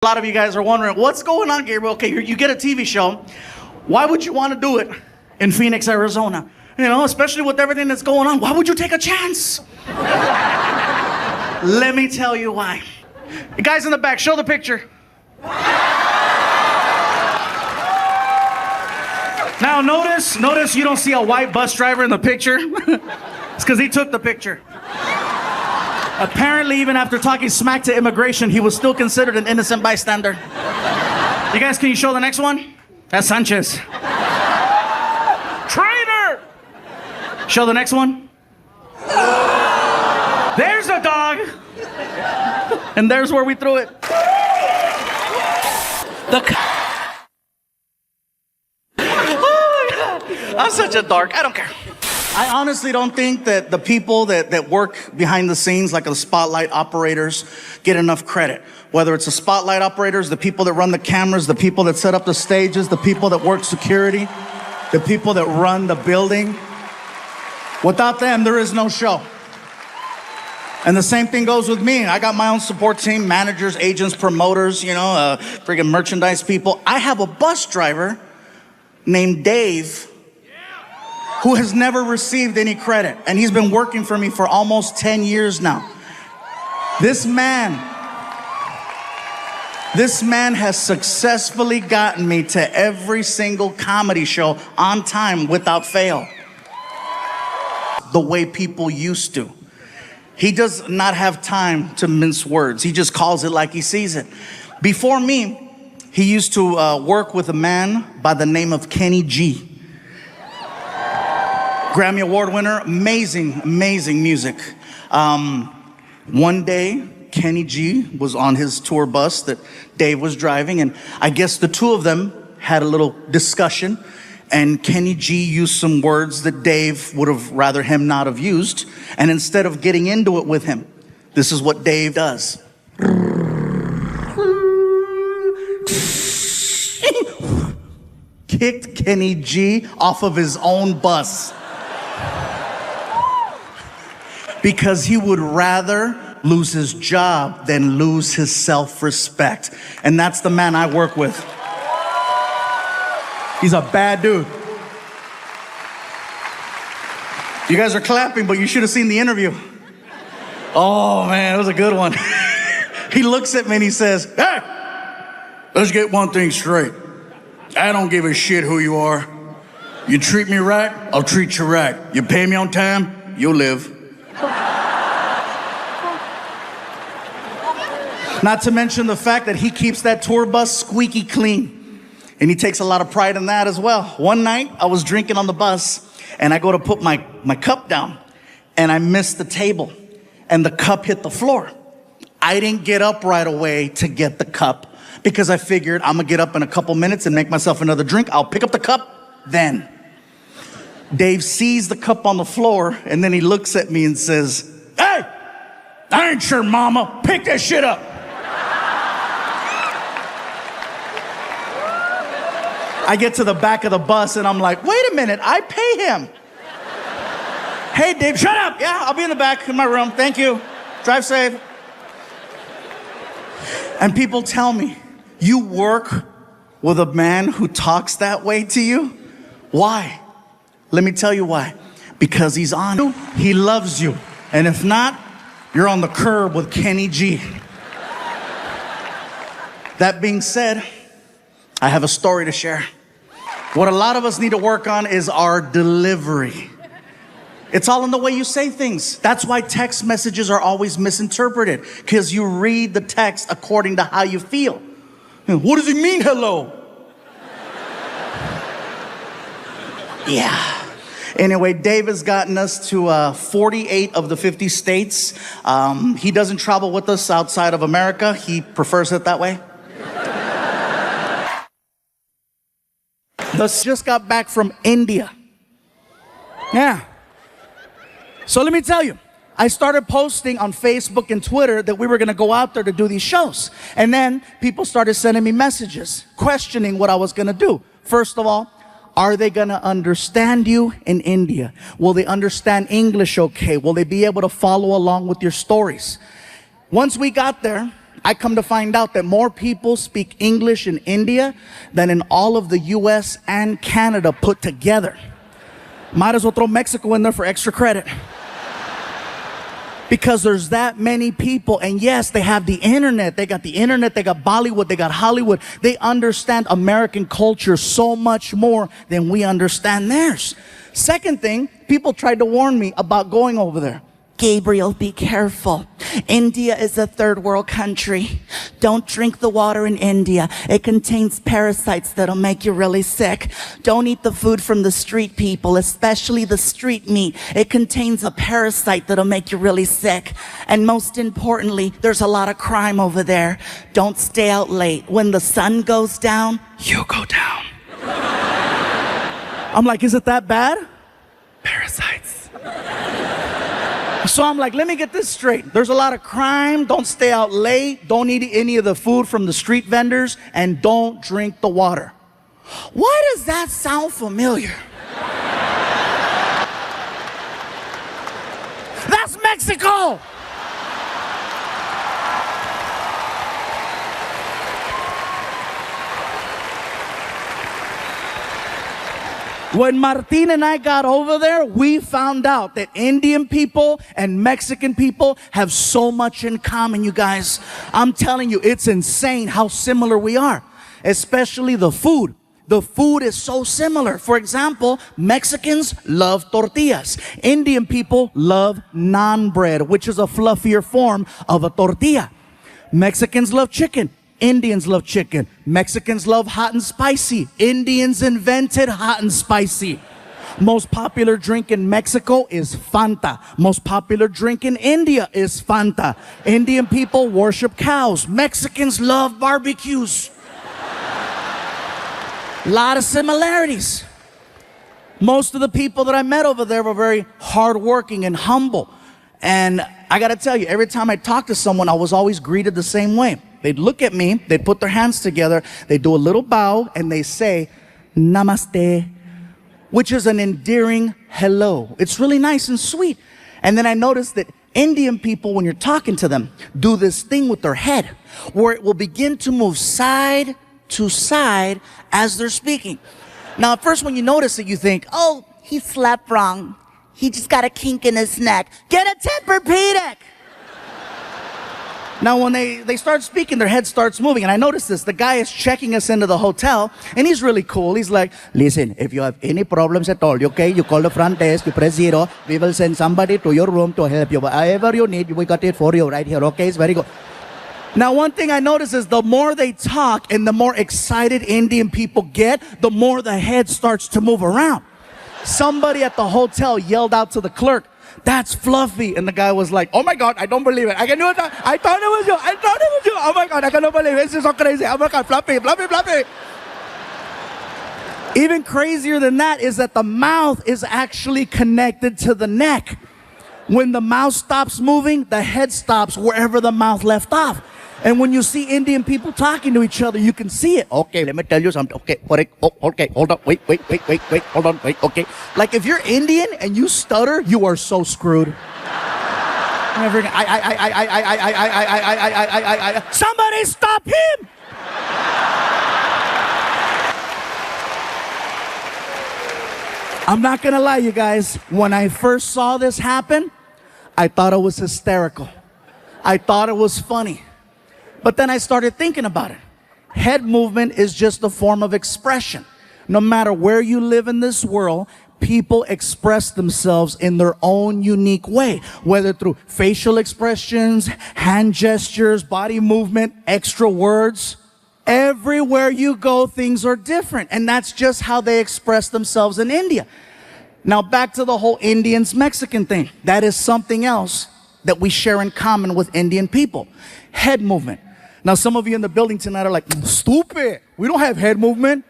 A lot of you guys are wondering, what's going on, Gabriel? Okay, you get a TV show. Why would you want to do it in Phoenix, Arizona? You know, especially with everything that's going on. Why would you take a chance? Let me tell you why. You guys in the back, show the picture. Now notice you don't see a white bus driver in the picture. It's because he took the picture. Apparently, even after talking smack to immigration, he was still considered an innocent bystander. You guys, can you show the next one? That's Sanchez. Traitor! Show the next one. There's a dog. And there's where we threw it. I'm such a dork. I don't care. I honestly don't think that the people that work behind the scenes, like the spotlight operators, get enough credit. Whether it's the spotlight operators, the people that run the cameras, the people that set up the stages, the people that work security, the people that run the building. Without them, there is no show. And the same thing goes with me. I got my own support team, managers, agents, promoters, friggin' merchandise people. I have a bus driver named Dave who has never received any credit. And he's been working for me for almost 10 years now. This man has successfully gotten me to every single comedy show on time without fail. The way people used to. He does not have time to mince words. He just calls it like he sees it. Before me, he used to work with a man by the name of Kenny G. Grammy Award winner, amazing music. One day, Kenny G was on his tour bus that Dave was driving, and I guess the two of them had a little discussion, and Kenny G used some words that Dave would have rather him not have used, and instead of getting into it with him, this is what Dave does. Kicked Kenny G off of his own bus. Because he would rather lose his job than lose his self-respect. And that's the man I work with. He's a bad dude. You guys are clapping, but you should have seen the interview. Oh man, it was a good one. He looks at me and he says, "Hey, let's get one thing straight. I don't give a shit who you are. You treat me right, I'll treat you right. You pay me on time, you'll live." Not to mention the fact that he keeps that tour bus squeaky clean. And he takes a lot of pride in that as well. One night, I was drinking on the bus, and I go to put my cup down, and I missed the table, and the cup hit the floor. I didn't get up right away to get the cup, because I figured I'm gonna get up in a couple minutes and make myself another drink. I'll pick up the cup then. Dave sees the cup on the floor, and then he looks at me and says, "Hey, I ain't your mama. Pick that shit up." I get to the back of the bus and I'm like, wait a minute, I pay him. "Hey, Dave, shut up. Yeah, I'll be in the back in my room. Thank you. Drive safe." And people tell me, you work with a man who talks that way to you? Why? Let me tell you why. Because he's on you. He loves you. And if not, you're on the curb with Kenny G. That being said, I have a story to share. What a lot of us need to work on is our delivery. It's all in the way you say things. That's why text messages are always misinterpreted, because you read the text according to how you feel. What does he mean, hello? Yeah. Anyway, Dave has gotten us to 48 of the 50 states. He doesn't travel with us outside of America. He prefers it that way. Just got back from India. Yeah. So let me tell you, I started posting on Facebook and Twitter that we were gonna go out there to do these shows. And then people started sending me messages, questioning what I was gonna do. First of all, are they gonna understand you in India? Will they understand English okay? Will they be able to follow along with your stories? Once we got there, I come to find out that more people speak English in India than in all of the US and Canada put together. Might as well throw Mexico in there for extra credit. Because there's that many people, and yes, they have the internet. They got the internet, they got Bollywood, they got Hollywood. They understand American culture so much more than we understand theirs. Second thing, people tried to warn me about going over there. Gabriel, be careful. India is a third world country. Don't drink the water in India. It contains parasites that'll make you really sick. Don't eat the food from the street people, especially the street meat. It contains a parasite that'll make you really sick. And most importantly, there's a lot of crime over there. Don't stay out late. When the sun goes down, you go down. I'm like, is it that bad? Parasites. So I'm like, let me get this straight. There's a lot of crime. Don't stay out late. Don't eat any of the food from the street vendors. And don't drink the water. Why does that sound familiar? That's Mexico. When Martin and I got over there, we found out that Indian people and Mexican people have so much in common, you guys. I'm telling you, it's insane how similar we are, especially the food. The food is so similar. For example, Mexicans love tortillas. Indian people love naan bread, which is a fluffier form of a tortilla. Mexicans love chicken. Indians love chicken. Mexicans love hot and spicy. Indians invented hot and spicy. Most popular drink in Mexico is Fanta. Most popular drink in India is Fanta. Indian people worship cows. Mexicans love barbecues. A lot of similarities. Most of the people that I met over there were very hardworking and humble. And I gotta tell you, every time I talked to someone, I was always greeted the same way. They'd look at me, they'd put their hands together, they'd do a little bow, and they say, Namaste, which is an endearing hello. It's really nice and sweet. And then I noticed that Indian people, when you're talking to them, do this thing with their head, where it will begin to move side to side as they're speaking. Now, at first when you notice it, you think, oh, he slept wrong. He just got a kink in his neck. Get a Tempur-Pedic. Now, when they start speaking, their head starts moving. And I noticed this. The guy is checking us into the hotel, and he's really cool. He's like, listen, if you have any problems at all, okay, you call the front desk, you press 0. We will send somebody to your room to help you. Whatever you need, we got it for you right here, okay? It's very good. Now, one thing I notice is the more they talk and the more excited Indian people get, the more the head starts to move around. Somebody at the hotel yelled out to the clerk, that's Fluffy. And the guy was like, oh my God, I don't believe it. I thought it was you. I thought it was you. Oh my God, I cannot believe it. This is so crazy. Oh my God, Fluffy, Fluffy, Fluffy. Even crazier than that is that the mouth is actually connected to the neck. When the mouth stops moving, the head stops wherever the mouth left off. And when you see Indian people talking to each other, you can see it. Okay, let me tell you something. Okay, okay, hold on. Wait, hold on, wait, okay. Like if you're Indian and you stutter, you are so screwed. Somebody stop him! I'm not gonna lie, you guys. When I first saw this happen, I thought it was hysterical. I thought it was funny. But then I started thinking about it. Head movement is just a form of expression. No matter where you live in this world, people express themselves in their own unique way, whether through facial expressions, hand gestures, body movement, extra words. Everywhere you go, things are different. And that's just how they express themselves in India. Now back to the whole Indians-Mexican thing. That is something else that we share in common with Indian people. Head movement. Now, some of you in the building tonight are like, stupid. We don't have head movement.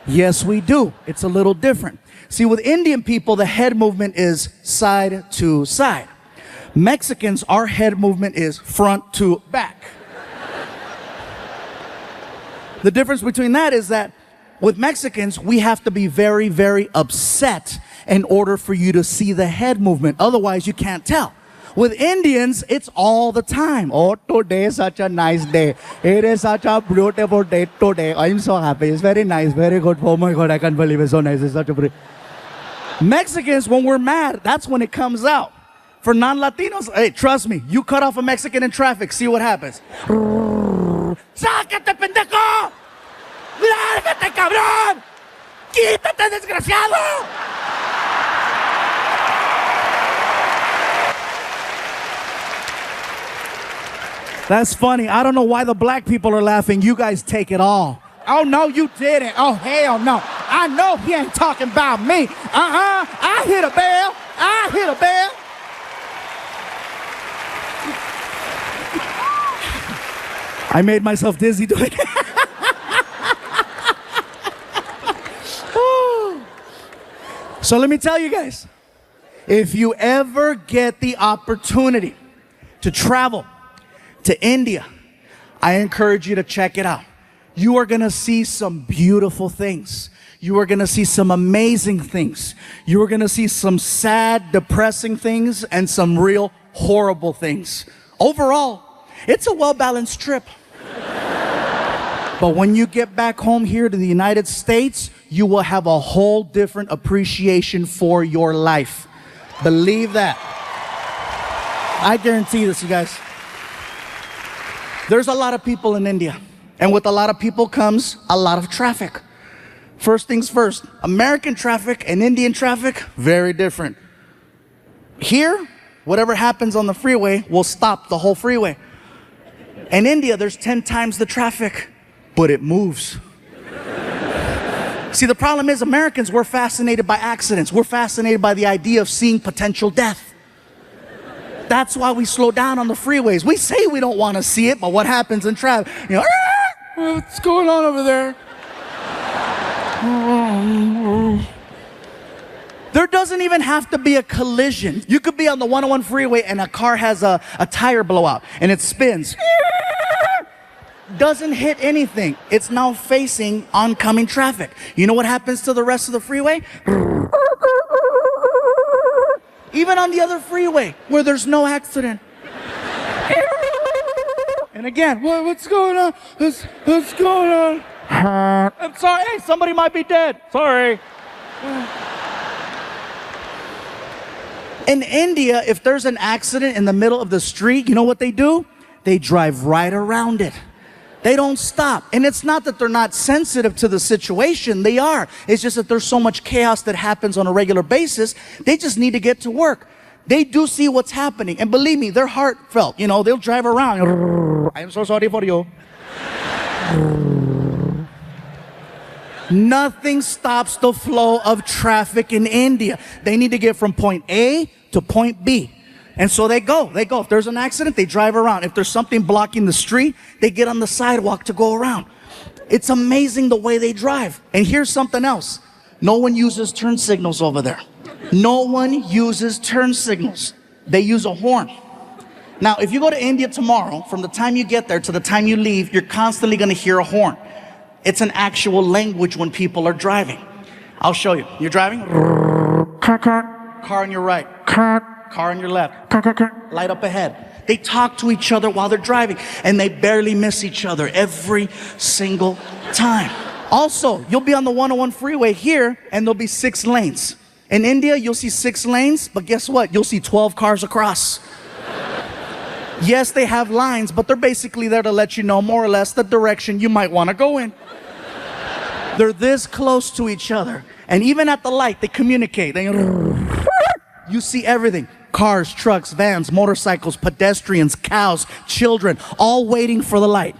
Yes, we do. It's a little different. See, with Indian people, the head movement is side to side. Mexicans, our head movement is front to back. The difference between that is that with Mexicans, we have to be very, very upset in order for you to see the head movement. Otherwise, you can't tell. With Indians, it's all the time. Oh, today is such a nice day. It is such a beautiful day today. I'm so happy. It's very nice, very good. Oh my God, I can't believe it's so nice. It's such a pretty. Mexicans, when we're mad, that's when it comes out. For non-Latinos, hey, trust me, you cut off a Mexican in traffic, see what happens. ¡Sácate, pendejo! ¡Lárgate, cabrón! ¡Quítate, desgraciado! That's funny. I don't know why the black people are laughing. You guys take it all. Oh, no, you didn't. Oh, hell no. I know he ain't talking about me. I hit a bell. I hit a bell. I made myself dizzy doing it. So let me tell you guys, if you ever get the opportunity to travel to India, I encourage you to check it out. You are gonna see some beautiful things. You are gonna see some amazing things. You are gonna see some sad, depressing things and some real horrible things. Overall, it's a well-balanced trip. But when you get back home here to the United States, you will have a whole different appreciation for your life. Believe that. I guarantee this, you guys. There's a lot of people in India, and with a lot of people comes a lot of traffic. First things first, American traffic and Indian traffic, very different. Here, whatever happens on the freeway will stop the whole freeway. In India, there's 10 times the traffic, but it moves. See, the problem is Americans, we're fascinated by accidents. We're fascinated by the idea of seeing potential death. That's why we slow down on the freeways. We say we don't want to see it, but what happens in traffic? You know, what's going on over there? There doesn't even have to be a collision. You could be on the 101 freeway and a car has a tire blowout and it spins. Doesn't hit anything. It's now facing oncoming traffic. You know what happens to the rest of the freeway? Even on the other freeway where there's no accident. And again, what's going on? What's going on? I'm sorry. Hey, somebody might be dead. Sorry. In India, if there's an accident in the middle of the street, you know what they do? They drive right around it. They don't stop. And it's not that they're not sensitive to the situation. They are. It's just that there's so much chaos that happens on a regular basis. They just need to get to work. They do see what's happening. And believe me, they're heartfelt. You know, they'll drive around. I'm so sorry for you. Nothing stops the flow of traffic in India. They need to get from point A to point B. And so they go. If there's an accident, they drive around. If there's something blocking the street, they get on the sidewalk to go around. It's amazing the way they drive. And here's something else. No one uses turn signals over there. No one uses turn signals. They use a horn. Now, if you go to India tomorrow, from the time you get there to the time you leave, you're constantly going to hear a horn. It's an actual language when people are driving. I'll show you. You're driving? Car on your right. Car on your left. Light up ahead. They talk to each other while they're driving, and they barely miss each other every single time. Also, you'll be on the 101 freeway here, and there'll be 6 lanes. In India, you'll see 6 lanes, but guess what? You'll see 12 cars across. Yes, they have lines, but they're basically there to let you know more or less the direction you might want to go in. They're this close to each other. And even at the light, they communicate. You see everything. Cars, trucks, vans, motorcycles, pedestrians, cows, children, all waiting for the light.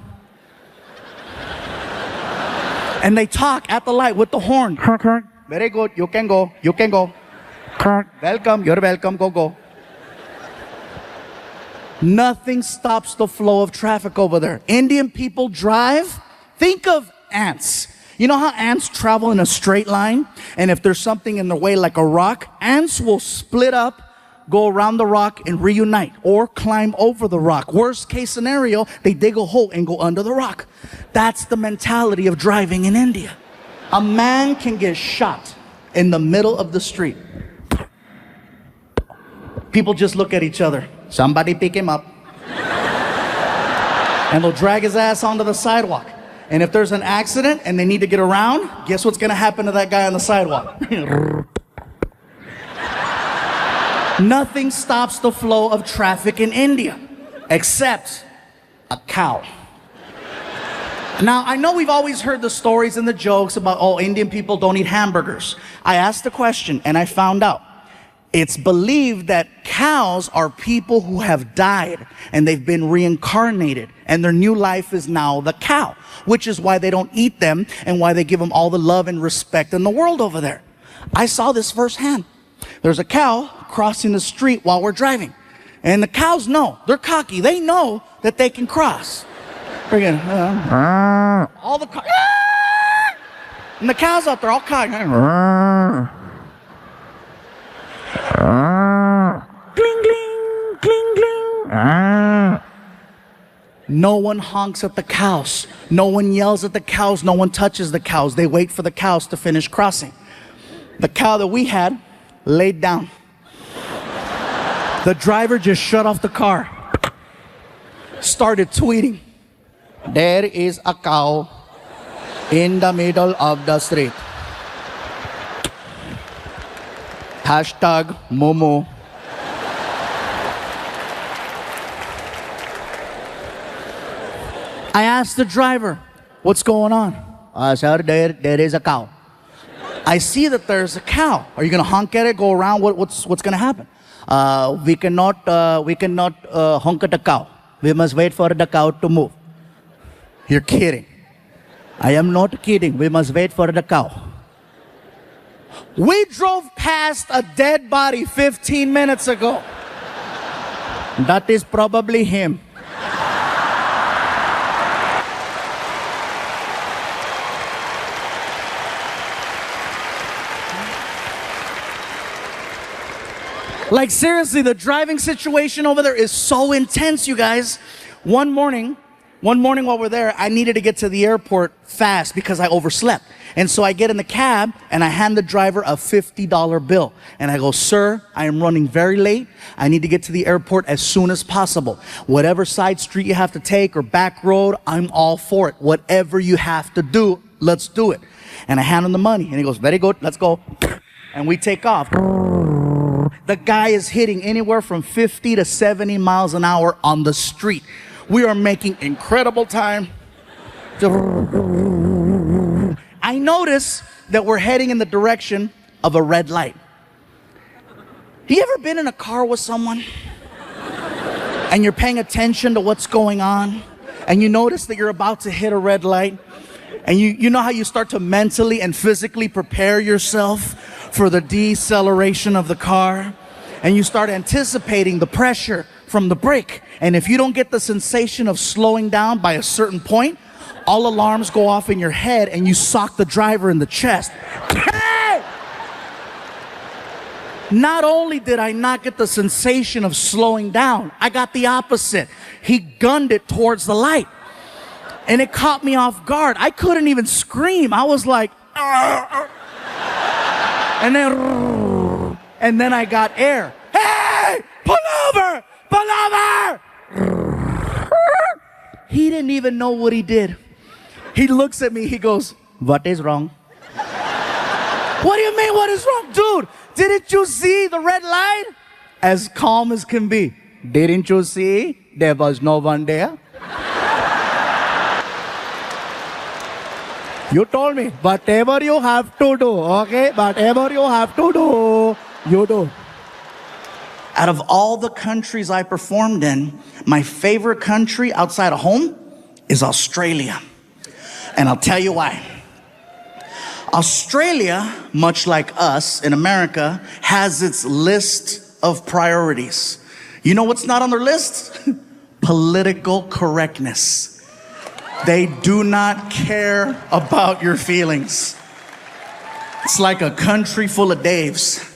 And they talk at the light with the horn. Very good, you can go, you can go. Welcome, you're welcome, go. Nothing stops the flow of traffic over there. Indian people drive. Think of ants. You know how ants travel in a straight line? And if there's something in the way like a rock, ants will split up, go around the rock and reunite or climb over the rock. Worst case scenario, they dig a hole and go under the rock. That's the mentality of driving in India. A man can get shot in the middle of the street. People just look at each other. somebody pick him up. And they'll drag his ass onto the sidewalk. And if there's an accident and they need to get around, guess what's gonna happen to that guy on the sidewalk? Nothing stops the flow of traffic in India, except a cow. Now, I know we've always heard the stories and the jokes about, oh, Indian people don't eat hamburgers. I asked the question and I found out. It's believed that cows are people who have died and they've been reincarnated and their new life is now the cow, which is why they don't eat them and why they give them all the love and respect in the world over there. I saw this firsthand. There's a cow crossing the street while we're driving. And the cows know, they're cocky, they know that they can cross. Freaking, all the cows, and the cows out there all cocky. Gling, gling, gling, gling. No one honks at the cows. No one yells at the cows. No one touches the cows. They wait for the cows to finish crossing. The cow that we had laid down. The driver just shut off the car. Started tweeting. There is a cow in the middle of the street. Hashtag Momo. I asked the driver, what's going on? Sir, there is a cow. I see that there's a cow. Are you gonna honk at it, go around? What's gonna happen? We cannot honk at the cow. We must wait for the cow to move. You're kidding. I am not kidding. We must wait for the cow. We drove past a dead body 15 minutes ago. That is probably him. Like seriously, the driving situation over there is so intense, you guys. One morning while we're there, I needed to get to the airport fast because I overslept. And so I get in the cab and I hand the driver a $50 bill. And I go, sir, I am running very late. I need to get to the airport as soon as possible. Whatever side street you have to take or back road, I'm all for it. Whatever you have to do, let's do it. And I hand him the money and he goes, very good, let's go. And we take off. The guy is hitting anywhere from 50 to 70 miles an hour on the street. We are making incredible time. I notice that we're heading in the direction of a red light. You ever been in a car with someone and you're paying attention to what's going on and you notice that you're about to hit a red light and you know how you start to mentally and physically prepare yourself for the deceleration of the car and you start anticipating the pressure from the brake, and if you don't get the sensation of slowing down by a certain point, all alarms go off in your head and you sock the driver in the chest. Hey! Not only did I not get the sensation of slowing down, I got the opposite. He gunned it towards the light and it caught me off guard. I couldn't even scream. I was like, and then I got air. Hey, pull over! Pull over! He didn't even know what he did. He looks at me, he goes, what is wrong? What do you mean, what is wrong? Dude, didn't you see the red light? As calm as can be. Didn't you see there was no one there? You told me, whatever you have to do, okay? Whatever you have to do, you do. Out of all the countries I performed in, my favorite country outside of home is Australia. And I'll tell you why. Australia, much like us in America, has its list of priorities. You know what's not on their list? Political correctness. They do not care about your feelings. It's like a country full of Daves.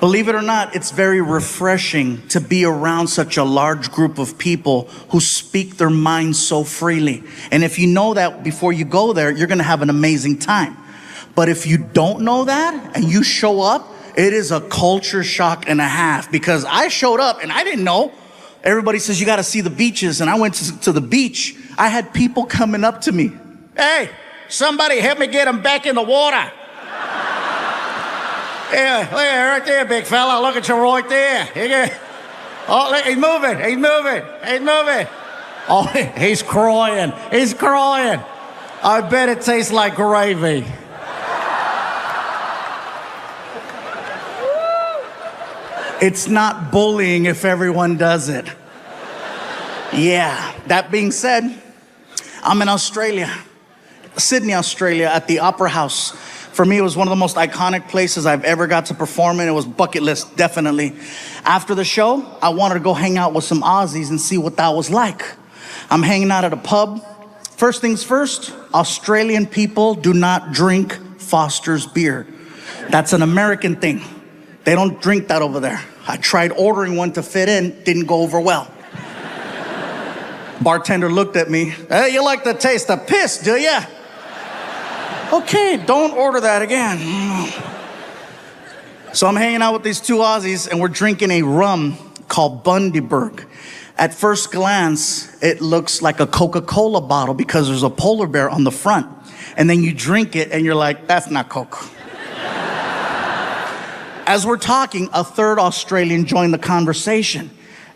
Believe it or not, it's very refreshing to be around such a large group of people who speak their minds so freely. And if you know that before you go there, you're gonna have an amazing time. But if you don't know that and you show up, It is a culture shock and a half because I showed up and I didn't know. Everybody says you got to see the beaches, and I went to the beach. I had people coming up to me. Hey, somebody help me get him back in the water. Yeah, right there, big fella. Look at you right there. Oh, look, he's moving. Oh, he's crying. I bet it tastes like gravy. It's not bullying if everyone does it. Yeah, that being said, I'm in Australia, Sydney, Australia, at the Opera House. For me, it was one of the most iconic places I've ever got to perform in. It was bucket list, definitely. After the show, I wanted to go hang out with some Aussies and see what that was like. I'm hanging out at a pub. First things first, Australian people do not drink Foster's beer. That's an American thing. They don't drink that over there. I tried ordering one to fit in, didn't go over well. Bartender looked at me. Hey, you like the taste of piss, do ya? Okay, don't order that again. So I'm hanging out with these two Aussies and we're drinking a rum called Bundaberg. At first glance, it looks like a Coca-Cola bottle because there's a polar bear on the front. And then you drink it and you're like, that's not Coke. As we're talking, a third Australian joined the conversation.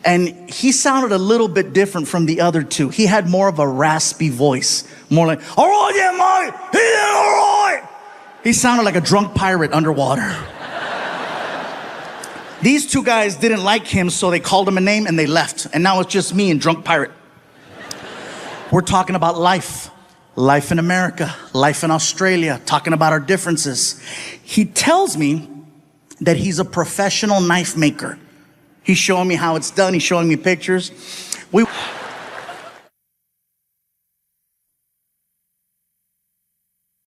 And he sounded a little bit different from the other two. He had more of a raspy voice. More like, all right, yeah, mate, yeah, all right. He sounded like a drunk pirate underwater. These two guys didn't like him, so they called him a name and they left. And now it's just me and drunk pirate. We're talking about life. Life in America, life in Australia, talking about our differences. He tells me that he's a professional knife maker. He's showing me how it's done. He's showing me pictures.